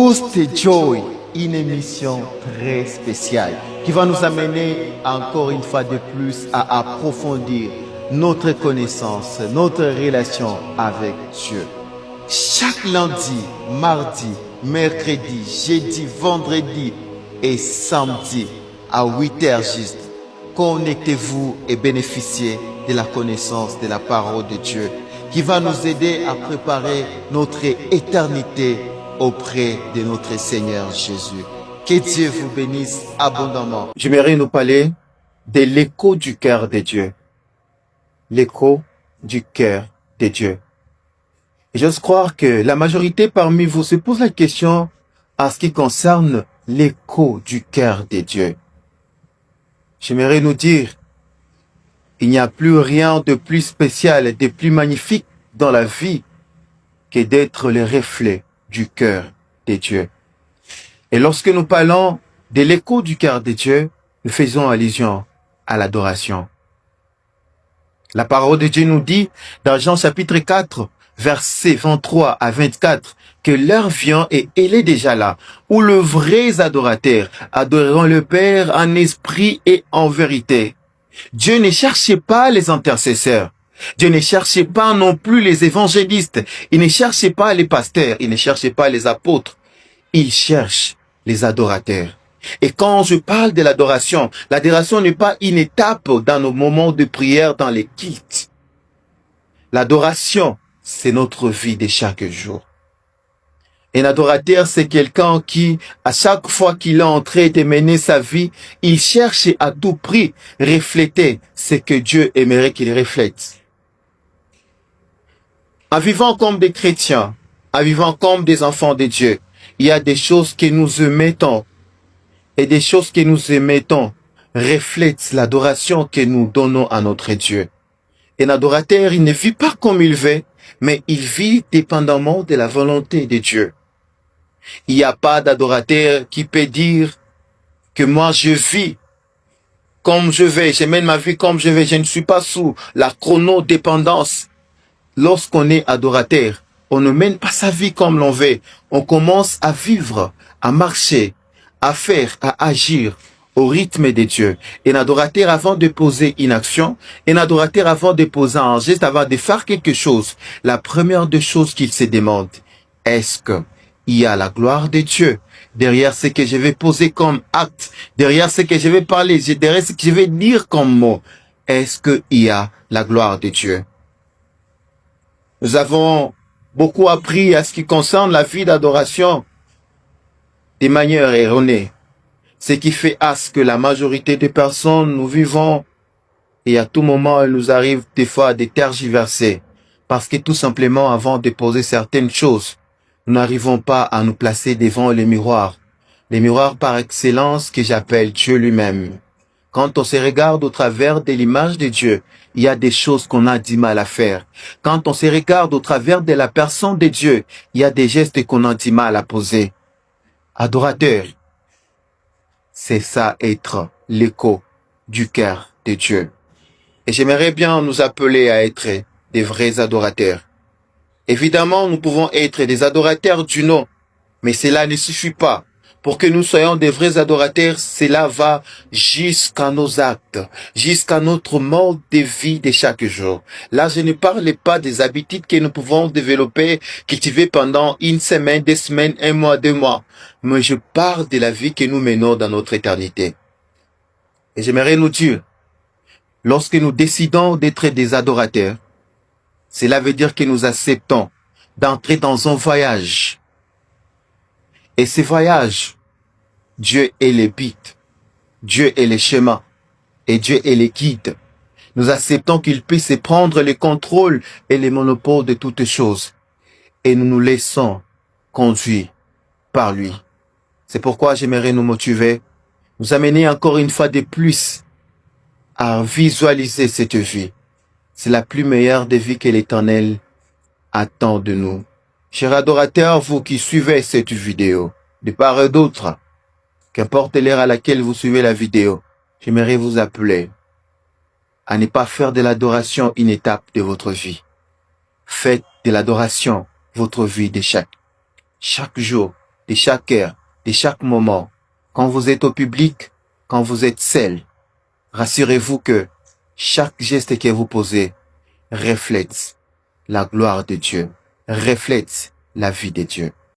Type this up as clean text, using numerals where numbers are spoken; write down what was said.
Boost Joy, une émission très spéciale qui va nous amener encore une fois de plus à approfondir notre connaissance, notre relation avec Dieu. Chaque lundi, mardi, mercredi, jeudi, vendredi et samedi à 8h juste, connectez-vous et bénéficiez de la connaissance de la parole de Dieu qui va nous aider à préparer notre éternité auprès de notre Seigneur Jésus. Que Dieu vous bénisse abondamment. J'aimerais nous parler de l'écho du cœur de Dieu. L'écho du cœur de Dieu. Et j'ose croire que la majorité parmi vous se pose la question en ce qui concerne l'écho du cœur de Dieu. J'aimerais nous dire, il n'y a plus rien de plus spécial et de plus magnifique dans la vie que d'être le reflet du cœur de Dieu. Et lorsque nous parlons de l'écho du cœur de Dieu, nous faisons allusion à l'adoration. La parole de Dieu nous dit dans Jean chapitre 4, versets 23 à 24, que l'heure vient et elle est déjà là, où les vrais adorateurs adoreront le Père en esprit et en vérité. Dieu ne cherchait pas les intercesseurs. Dieu ne cherchait pas non plus les évangélistes. Il ne cherchait pas les pasteurs. Il ne cherchait pas les apôtres. Il cherche les adorateurs. Et quand je parle de l'adoration n'est pas une étape dans nos moments de prière, dans les cultes. L'adoration, c'est notre vie de chaque jour. Un adorateur, c'est quelqu'un qui, à chaque fois qu'il est en train de mener sa vie, il cherche à tout prix refléter ce que Dieu aimerait qu'il reflète. En vivant comme des chrétiens, en vivant comme des enfants de Dieu, il y a des choses que nous émettons. Et des choses que nous émettons reflètent l'adoration que nous donnons à notre Dieu. Un adorateur, il ne vit pas comme il veut, mais il vit dépendamment de la volonté de Dieu. Il n'y a pas d'adorateur qui peut dire que moi je vis comme je vais, je mène ma vie comme je vais, je ne suis pas sous la chronodépendance. Lorsqu'on est adorateur, on ne mène pas sa vie comme l'on veut. On commence à vivre, à marcher, à faire, à agir au rythme de Dieu. Un adorateur, avant de poser une action, un adorateur, avant de poser un geste, avant de faire quelque chose, la première des choses qu'il se demande, est-ce que il y a la gloire de Dieu derrière ce que je vais poser comme acte, derrière ce que je vais parler, derrière ce que je vais dire comme mot? Est-ce qu'il y a la gloire de Dieu? Nous avons beaucoup appris à ce qui concerne la vie d'adoration de manière erronée. Ce qui fait à ce que la majorité des personnes, nous vivons et à tout moment, il nous arrive des fois de tergiverser. Parce que tout simplement, avant de poser certaines choses, nous n'arrivons pas à nous placer devant les miroirs. Les miroirs par excellence que j'appelle Dieu lui-même. Quand on se regarde au travers de l'image de Dieu, il y a des choses qu'on a du mal à faire. Quand on se regarde au travers de la personne de Dieu, il y a des gestes qu'on a du mal à poser. Adorateur, c'est ça être l'écho du cœur de Dieu. Et j'aimerais bien nous appeler à être des vrais adorateurs. Évidemment, nous pouvons être des adorateurs du nom, mais cela ne suffit pas. Pour que nous soyons des vrais adorateurs, cela va jusqu'à nos actes, jusqu'à notre mode de vie de chaque jour. Là, je ne parle pas des habitudes que nous pouvons développer, cultiver pendant une semaine, 2 semaines, 1 mois, 2 mois. Mais je parle de la vie que nous menons dans notre éternité. Et j'aimerais nous dire, lorsque nous décidons d'être des adorateurs, cela veut dire que nous acceptons d'entrer dans un voyage. Et ce voyage, Dieu est le but, Dieu est le chemin et Dieu est le guide. Nous acceptons qu'il puisse prendre le contrôle et le monopole de toutes choses. Et nous nous laissons conduire par lui. C'est pourquoi j'aimerais nous motiver, nous amener encore une fois de plus à visualiser cette vie. C'est la plus meilleure des vies que l'Éternel attend de nous. Chers adorateurs, vous qui suivez cette vidéo, de part et d'autre, qu'importe l'heure à laquelle vous suivez la vidéo, j'aimerais vous appeler à ne pas faire de l'adoration une étape de votre vie. Faites de l'adoration votre vie de chaque jour. de chaque heure, de chaque moment. Quand vous êtes au public, quand vous êtes seul, rassurez-vous que chaque geste que vous posez reflète la gloire de Dieu, reflète la vie de Dieu.